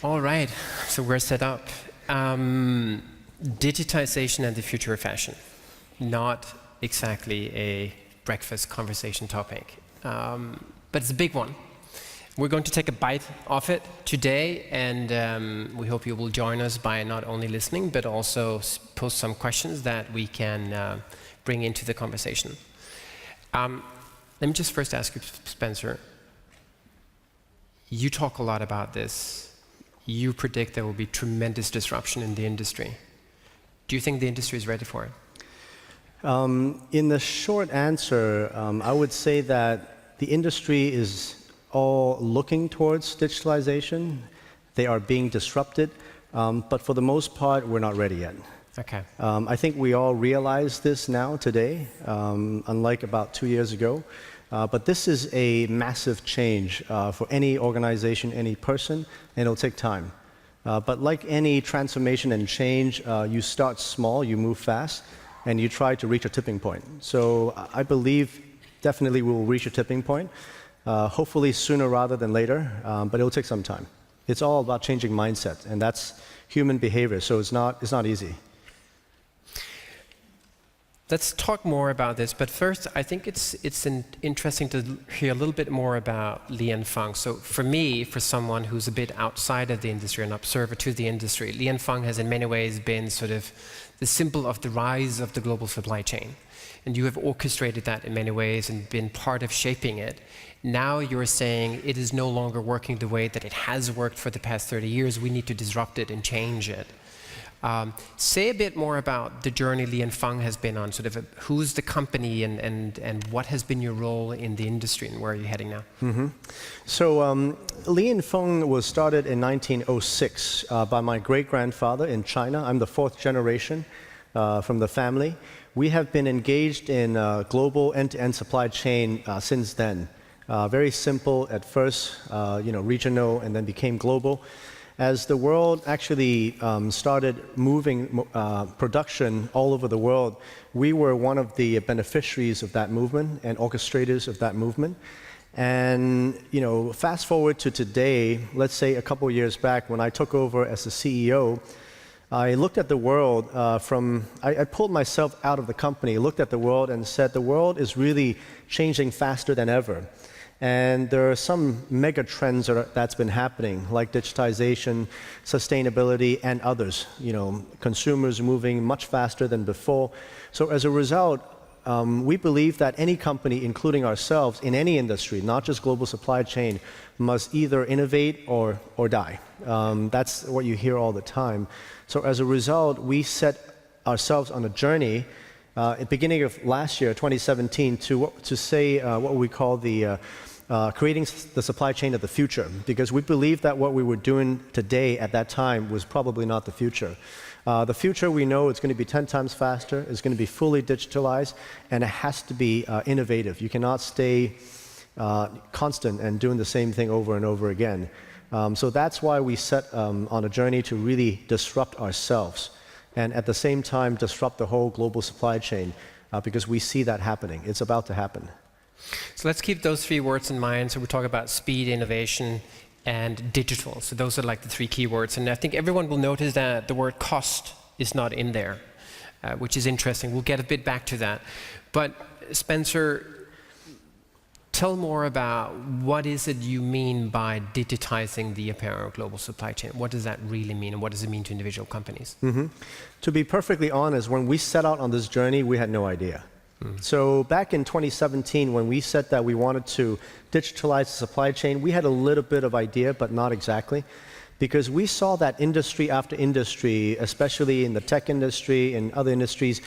All right, so we're set up. Digitization and the future of fashion. Not exactly a breakfast conversation topic, but it's a big one. We're going to take a bite of it today, and we hope you will join us by not only listening, but also post some questions that we can bring into the conversation. Let me just first ask you, Spencer, you talk a lot about this. You predict there will be tremendous disruption in the industry. Do you think the industry is ready for it? In the short answer, I would say that the industry is all looking towards digitalization. They are being disrupted, but for the most part, we're not ready yet. Okay. I think we all realize this now, today, unlike about 2 years ago. But this is a massive change for any organization, any person, and it'll take time. But like any transformation and change, you start small, you move fast, and you try to reach a tipping point. So I believe definitely we will reach a tipping point, hopefully sooner rather than later, but it'll take some time. It's all about changing mindset, and that's human behavior, so it's not easy. Let's talk more about this, but first I think it's interesting to hear a little bit more about Li and Fung. So for me, for someone who's a bit outside of the industry, an observer to the industry, Li and Fung has in many ways been sort of the symbol of the rise of the global supply chain. And you have orchestrated that in many ways and been part of shaping it. Now you're saying it is no longer working the way that it has worked for the past 30 years. We need to disrupt it and change it. Say a bit more about the journey Li and Fung has been on, sort of who's the company and what has been your role in the industry and where are you heading now? Mm-hmm. So Li and Fung was started in 1906 by my great-grandfather in China. I'm the fourth generation from the family. We have been engaged in global end-to-end supply chain since then. Very simple at first, regional, and then became global. As the world actually started moving production all over the world, we were one of the beneficiaries of that movement and orchestrators of that movement. And fast forward to today, let's say a couple years back when I took over as the CEO, I looked at the world I pulled myself out of the company, looked at the world and said the world is really changing faster than ever. And there are some mega trends that's been happening, like digitization, sustainability, and others. Consumers moving much faster than before. So as a result, we believe that any company, including ourselves, in any industry, not just global supply chain, must either innovate or die. That's what you hear all the time. So as a result, we set ourselves on a journey at the beginning of last year, 2017, to say what we call the creating the supply chain of the future, because we believe that what we were doing today at that time was probably not the future. The future, we know it's going to be 10 times faster, it's going to be fully digitalized, and it has to be innovative. You cannot stay constant and doing the same thing over and over again. So that's why we set on a journey to really disrupt ourselves, and at the same time disrupt the whole global supply chain, because we see that happening. It's about to happen. So let's keep those three words in mind. So we're talking about speed, innovation, and digital. So those are like the three key words. And I think everyone will notice that the word cost is not in there, which is interesting. We'll get a bit back to that. But Spencer, tell more about what is it you mean by digitizing the apparel global supply chain. What does that really mean, and what does it mean to individual companies? Mm-hmm. To be perfectly honest, when we set out on this journey, we had no idea. So back in 2017, when we said that we wanted to digitalize the supply chain, we had a little bit of idea, but not exactly, because we saw that industry after industry, especially in the tech industry and other industries,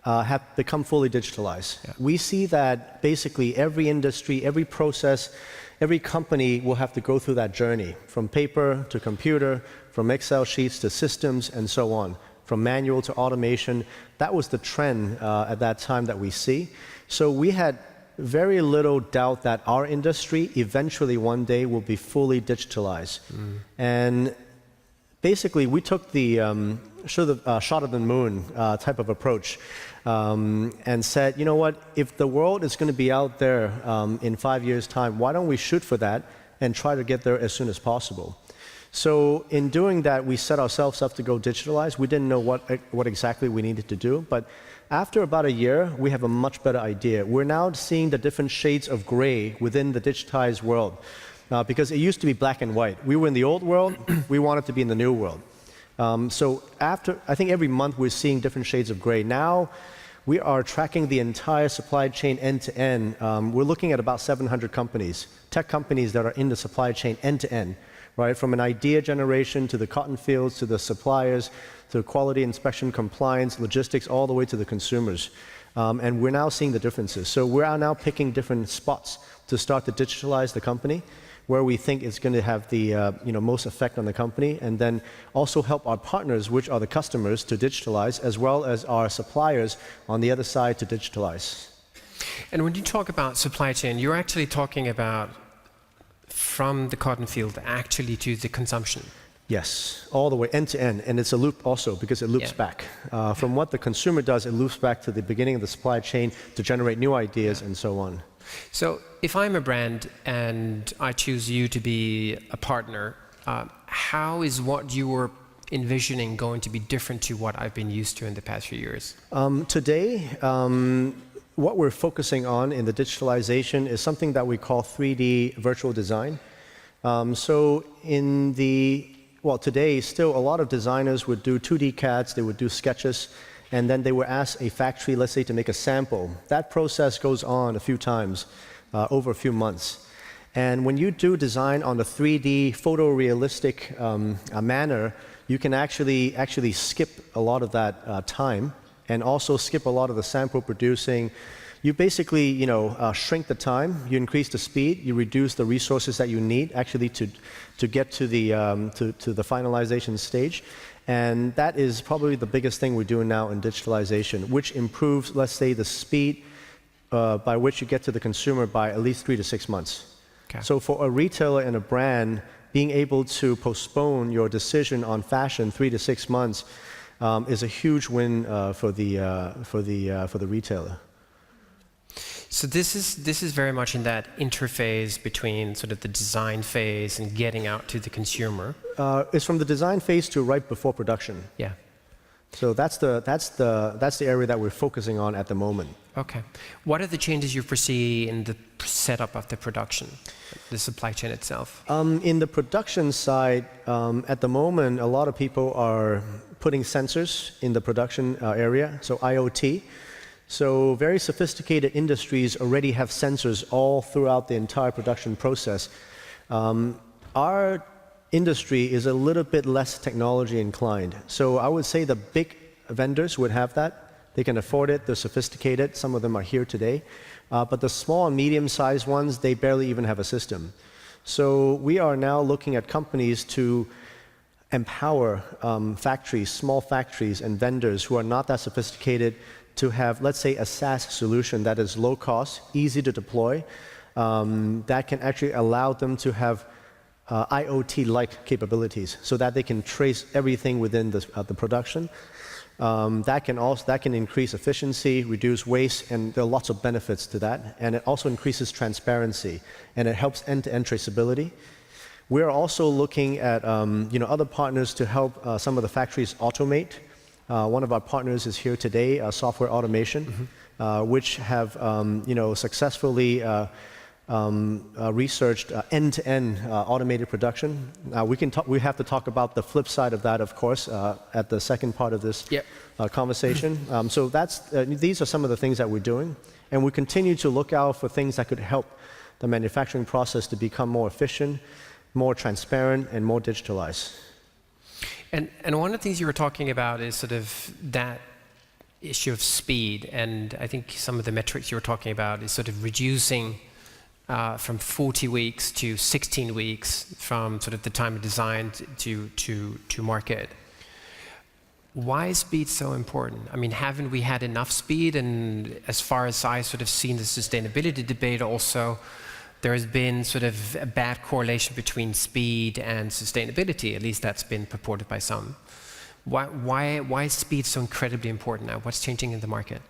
have become fully digitalized. Yeah. We see that basically every industry, every process, every company will have to go through that journey, from paper to computer, from Excel sheets to systems, and so on. From manual to automation. That was the trend at that time that we see. So we had very little doubt that our industry eventually one day will be fully digitalized. And basically we took the shot of the moon type of approach and said, you know what, if the world is going to be out there in 5 years' time, why don't we shoot for that and try to get there as soon as possible? So in doing that, we set ourselves up to go digitalize. We didn't know what exactly we needed to do, but after about a year, we have a much better idea. We're now seeing the different shades of gray within the digitized world, because it used to be black and white. We were in the old world, we wanted to be in the new world. So after, I think every month we're seeing different shades of gray. Now we are tracking the entire supply chain end to end. We're looking at about 700 companies, tech companies that are in the supply chain end to end, right? From an idea generation to the cotton fields, to the suppliers, to quality inspection, compliance, logistics, all the way to the consumers. And we're now seeing the differences. So we are now picking different spots to start to digitalize the company, where we think it's going to have the most effect on the company, and then also help our partners, which are the customers, to digitalize, as well as our suppliers on the other side to digitalize. And when you talk about supply chain, you're actually talking about from the cotton field actually to the consumption. Yes, all the way end to end, and it's a loop also because it loops back. From what the consumer does, it loops back to the beginning of the supply chain to generate new ideas and so on. So if I'm a brand and I choose you to be a partner, how is what you were envisioning going to be different to what I've been used to in the past few years? Today, what we're focusing on in the digitalization is something that we call 3D virtual design. Today, still a lot of designers would do 2D CADs, they would do sketches, and then they would ask a factory, let's say, to make a sample. That process goes on a few times, over a few months. And when you do design on the 3D photorealistic manner, you can actually skip a lot of that time, and also skip a lot of the sample producing. You basically, shrink the time, you increase the speed, you reduce the resources that you need actually to get to the finalization stage. And that is probably the biggest thing we're doing now in digitalization, which improves, let's say, the speed by which you get to the consumer by at least 3 to 6 months. Okay. So for a retailer and a brand, being able to postpone your decision on fashion 3 to 6 months is a huge win for the retailer. So this is very much in that interface between sort of the design phase and getting out to the consumer. It's from the design phase to right before production. Yeah. So that's the area that we're focusing on at the moment. Okay. What are the changes you foresee in the setup of the production, the supply chain itself? In the production side, at the moment, a lot of people are putting sensors in the production area, so IoT. So very sophisticated industries already have sensors all throughout the entire production process. Our industry is a little bit less technology inclined. So I would say the big vendors would have that. They can afford it, they're sophisticated, some of them are here today. But the small and medium-sized ones, they barely even have a system. So we are now looking at companies to empower factories, small factories and vendors who are not that sophisticated to have, let's say, a SaaS solution that is low cost, easy to deploy, that can actually allow them to have IoT-like capabilities so that they can trace everything within the production. That can increase efficiency, reduce waste, and there are lots of benefits to that. And it also increases transparency, and it helps end-to-end traceability. We're also looking at other partners to help some of the factories automate. One of our partners is here today, Software Automation, which have successfully researched end-to-end automated production. We have to talk about the flip side of that, of course, at the second part of this conversation. So these are some of the things that we're doing, and we continue to look out for things that could help the manufacturing process to become more efficient, more transparent, and more digitalized. And one of the things you were talking about is sort of that issue of speed, and I think some of the metrics you were talking about is sort of reducing from 40 weeks to 16 weeks from sort of the time of design to market. Why is speed so important? I mean, haven't we had enough speed? And as far as I sort of seen the sustainability debate also, there has been sort of a bad correlation between speed and sustainability. At least that's been purported by some. Why is speed so incredibly important now? What's changing in the market?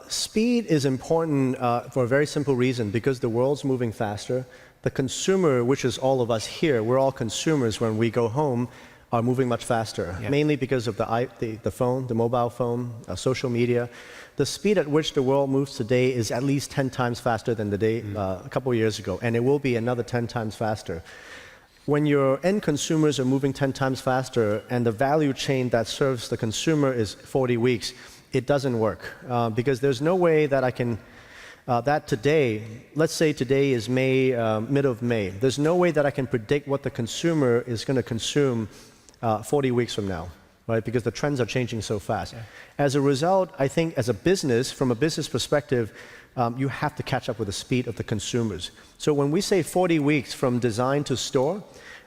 Speed is important for a very simple reason, because the world's moving faster. the consumer, which is all of us here, we're all consumers when we go home, are moving much faster, mainly because of the phone, the mobile phone, social media. The speed at which the world moves today is at least 10 times faster than the day a couple of years ago, and it will be another 10 times faster. When your end consumers are moving 10 times faster and the value chain that serves the consumer is 40 weeks, it doesn't work because there's no way that I can, that today, let's say today is May, mid of May, there's no way that I can predict what the consumer is going to consume 40 weeks from now, right? Because the trends are changing so fast. Yeah. As a result, I think as a business, from a business perspective, you have to catch up with the speed of the consumers. So when we say 40 weeks from design to store,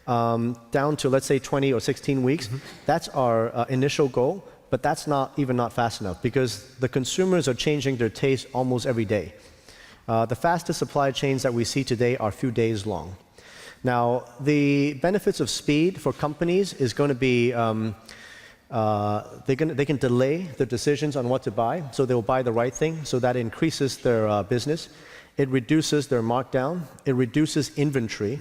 down to let's say 20 or 16 weeks, that's our initial goal, but that's not fast enough because the consumers are changing their taste almost every day. The fastest supply chains that we see today are a few days long. Now, the benefits of speed for companies is going to be they can delay the decisions on what to buy, so they'll buy the right thing, so that increases their business. It reduces their markdown. It reduces inventory.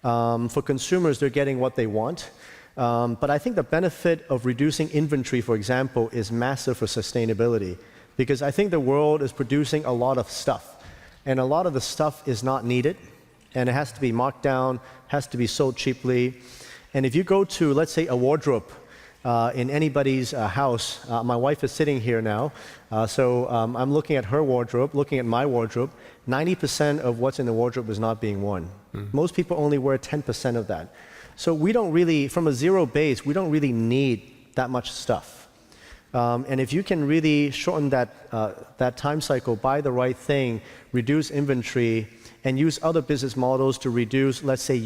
For consumers, they're getting what they want. But I think the benefit of reducing inventory, for example, is massive for sustainability, because I think the world is producing a lot of stuff, and a lot of the stuff is not needed. And it has to be marked down, has to be sold cheaply. And if you go to, let's say, a wardrobe in anybody's house, my wife is sitting here now, so I'm looking at her wardrobe, looking at my wardrobe. 90% of what's in the wardrobe is not being worn. Most people only wear 10% of that. So we don't really, from a zero base, we don't really need that much stuff. And if you can really shorten that time cycle, buy the right thing, reduce inventory, and use other business models to reduce, let's say,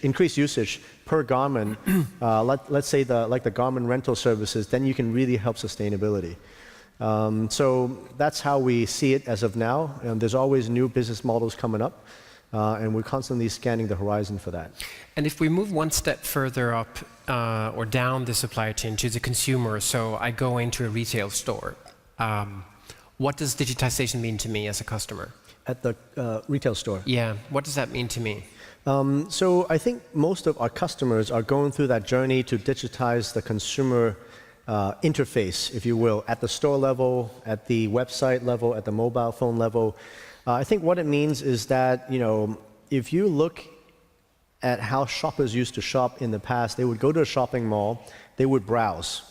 increase usage per garment, let's say like the garment rental services, then you can really help sustainability. So that's how we see it as of now. There's always new business models coming up, and we're constantly scanning the horizon for that. And if we move one step further up or down the supply chain to the consumer, so I go into a retail store, what does digitization mean to me as a customer? At the retail store? Yeah, what does that mean to me? So I think most of our customers are going through that journey to digitize the consumer interface, if you will, at the store level, at the website level, at the mobile phone level. I think what it means is that, if you look at how shoppers used to shop in the past, they would go to a shopping mall, they would browse.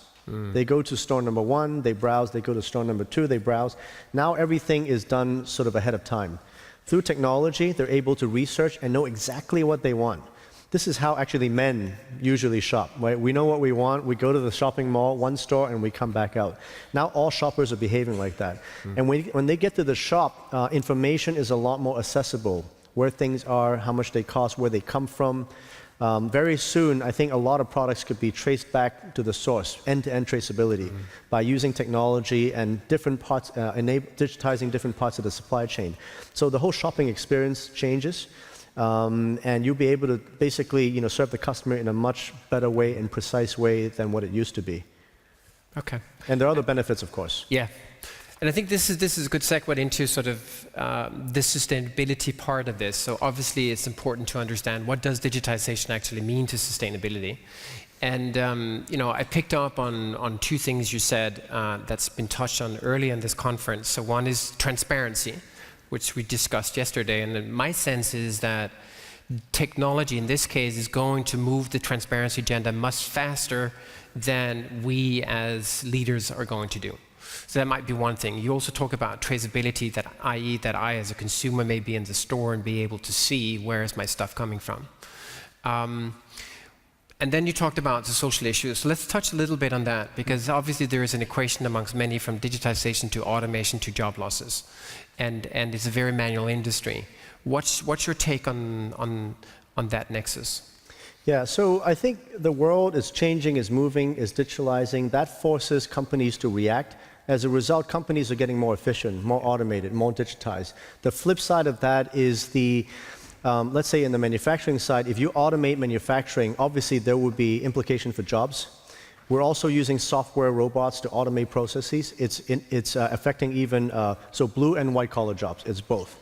They go to store number 1, they browse, they go to store number 2, they browse. Now everything is done sort of ahead of time. Through technology, they're able to research and know exactly what they want. This is how actually men usually shop, right? We know what we want, we go to the shopping mall, one store, and we come back out. Now all shoppers are behaving like that. And when they get to the shop, information is a lot more accessible. Where things are, how much they cost, where they come from. Very soon, I think a lot of products could be traced back to the source, end-to-end traceability, by using technology and different parts, digitizing different parts of the supply chain. So the whole shopping experience changes, and you'll be able to basically, serve the customer in a much better way and precise way than what it used to be. Okay. And there are other benefits, of course. Yeah. And I think this is a good segue into sort of the sustainability part of this. So obviously it's important to understand what does digitization actually mean to sustainability. And I picked up on two things you said that's been touched on early in this conference. So one is transparency, which we discussed yesterday. And my sense is that technology in this case is going to move the transparency agenda much faster than we as leaders are going to do. So that might be one thing. You also talk about traceability, i.e. that I as a consumer may be in the store and be able to see where is my stuff coming from. And then you talked about the social issues. So let's touch a little bit on that, because obviously there is an equation amongst many, from digitization to automation to job losses. And it's a very manual industry. What's your take on that nexus? Yeah, so I think the world is changing, is moving, is digitalizing. That forces companies to react. As a result, companies are getting more efficient, more automated, more digitized. The flip side of that is let's say in the manufacturing side, if you automate manufacturing, obviously there would be implication for jobs. We're also using software robots to automate processes. It's affecting even, so blue and white collar jobs, it's both.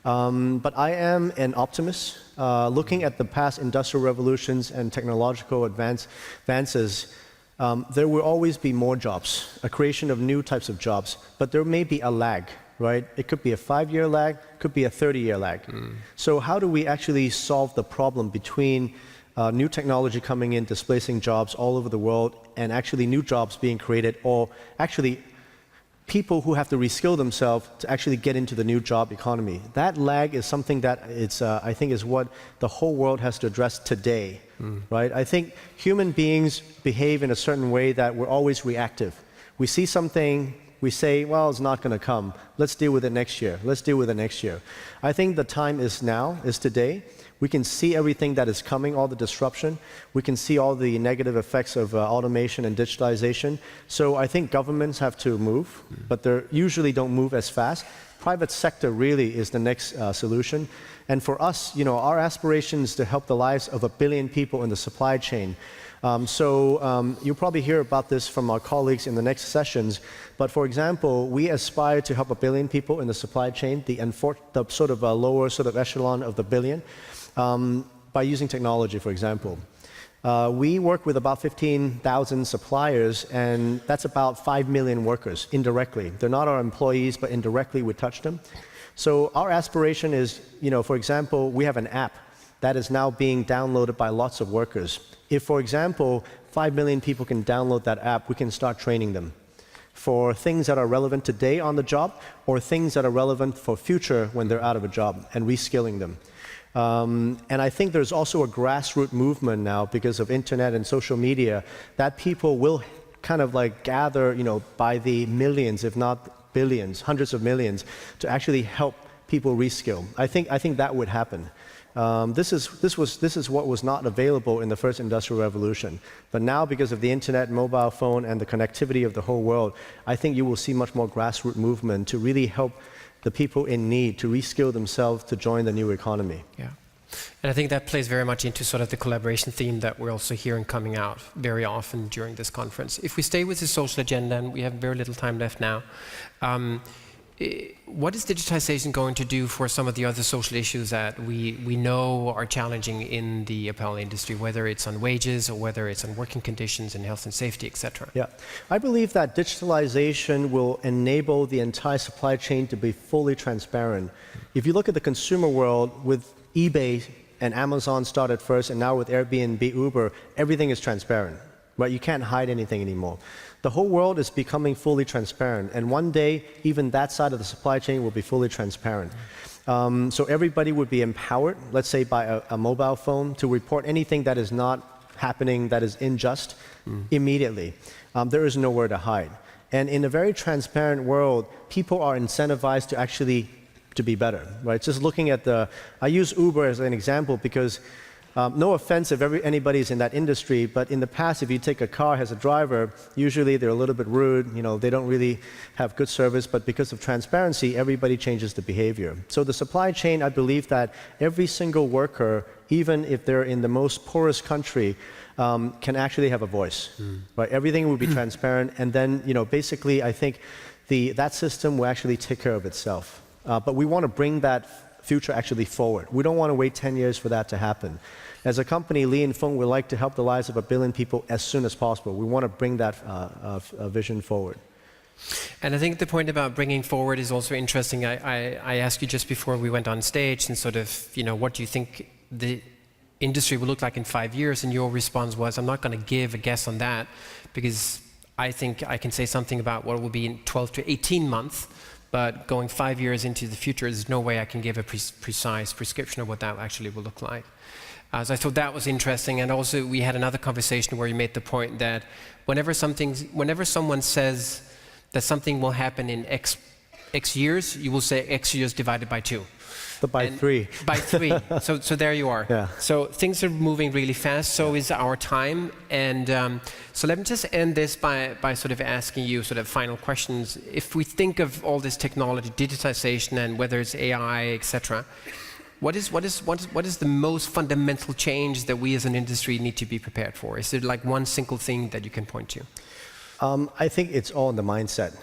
But I am an optimist. Looking at the past industrial revolutions and technological advances, there will always be more jobs, a creation of new types of jobs, but there may be a lag, right? It could be a 5-year lag, could be a 30-year lag. So how do we actually solve the problem between new technology coming in, displacing jobs all over the world, and actually new jobs being created, or actually people who have to reskill themselves to actually get into the new job economy? That lag is something that I think is what the whole world has to address today, right? I think human beings behave in a certain way that we're always reactive. We see something, we say, well, it's not going to come. Let's deal with it next year. Let's deal with it next year. I think the time is now, is today. We can see everything that is coming, all the disruption. We can see all the negative effects of automation and digitalization. So I think governments have to move, but they usually don't move as fast. Private sector really is the next solution. And for us, our aspiration is to help the lives of 1 billion people in the supply chain. You'll probably hear about this from our colleagues in the next sessions. But for example, we aspire to help 1 billion people in the supply chain, the sort of lower sort of echelon of the billion, by using technology, for example. We work with about 15,000 suppliers, and that's about 5 million workers indirectly. They're not our employees, but indirectly we touch them. So our aspiration is, for example, we have an app that is now being downloaded by lots of workers. If, for example, 5 million people can download that app, we can start training them for things that are relevant today on the job, or things that are relevant for future when they're out of a job, and reskilling them. And I think there's also a grassroots movement now because of internet and social media that people will kind of like gather, by the millions, if not billions, hundreds of millions, to actually help people reskill. I think that would happen. This is what was not available in the first industrial revolution. But now, because of the internet, mobile phone, and the connectivity of the whole world, I think you will see much more grassroots movement to really help the people in need to reskill themselves to join the new economy. Yeah. And I think that plays very much into sort of the collaboration theme that we're also hearing coming out very often during this conference. If we stay with the social agenda, and we have very little time left now, what is digitization going to do for some of the other social issues that we know are challenging in the apparel industry, whether it's on wages or whether it's on working conditions and health and safety, etc.? Yeah, I believe that digitalization will enable the entire supply chain to be fully transparent. If you look at the consumer world, with eBay and Amazon started first, and now with Airbnb, Uber, everything is transparent, right? You can't hide anything anymore. The whole world is becoming fully transparent, and one day, even that side of the supply chain will be fully transparent. So everybody would be empowered, let's say by a mobile phone, to report anything that is not happening, that is unjust, immediately. There is nowhere to hide. And in a very transparent world, people are incentivized to actually to be better, right? Just looking at I use Uber as an example because no offense if anybody's in that industry, but in the past, if you take a car, has a driver, usually they're a little bit rude, they don't really have good service, but because of transparency, everybody changes the behavior. So the supply chain, I believe that every single worker, even if they're in the most poorest country, can actually have a voice, right? Everything will be transparent, and then, basically, I think that system will actually take care of itself. But we want to bring that future actually forward. We don't want to wait 10 years for that to happen. As a company, Li & Fung would like to help the lives of 1 billion people as soon as possible. We want to bring that vision forward. And I think the point about bringing forward is also interesting. I asked you just before we went on stage, and sort of, what do you think the industry will look like in 5 years? And your response was, I'm not going to give a guess on that, because I think I can say something about what it will be in 12 to 18 months. But going 5 years into the future, there's no way I can give a precise prescription of what that actually will look like. So I thought that was interesting. And also, we had another conversation where you made the point that whenever someone says that something will happen in X years, you will say X years divided by 2. By 3. By 3. So there you are. Yeah. So things are moving really fast. So is our time. And so let me just end this by sort of asking you sort of final questions. If we think of all this technology, digitization, and whether it's AI, etc., what is the most fundamental change that we as an industry need to be prepared for? Is there like one single thing that you can point to? I think it's all in the mindset.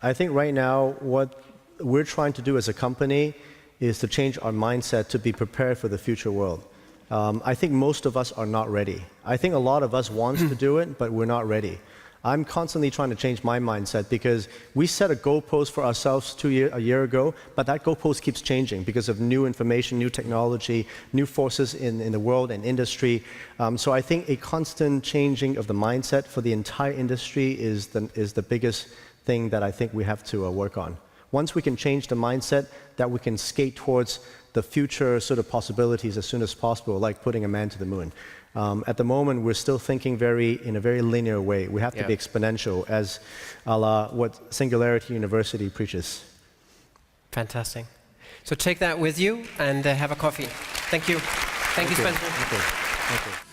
I think right now what we're trying to do as a company is to change our mindset to be prepared for the future world. I think most of us are not ready. I think a lot of us want to do it, but we're not ready. I'm constantly trying to change my mindset because we set a goalpost for ourselves a year ago, but that goalpost keeps changing because of new information, new technology, new forces in the world and industry. So I think a constant changing of the mindset for the entire industry is the biggest thing that I think we have to work on. Once we can change the mindset, that we can skate towards the future sort of possibilities as soon as possible, like putting a man to the moon. At the moment, we're still thinking in a very linear way. We have to be exponential, as a la what Singularity University preaches. Fantastic. So take that with you and have a coffee. Thank you. Thank you, Spencer. Thank you.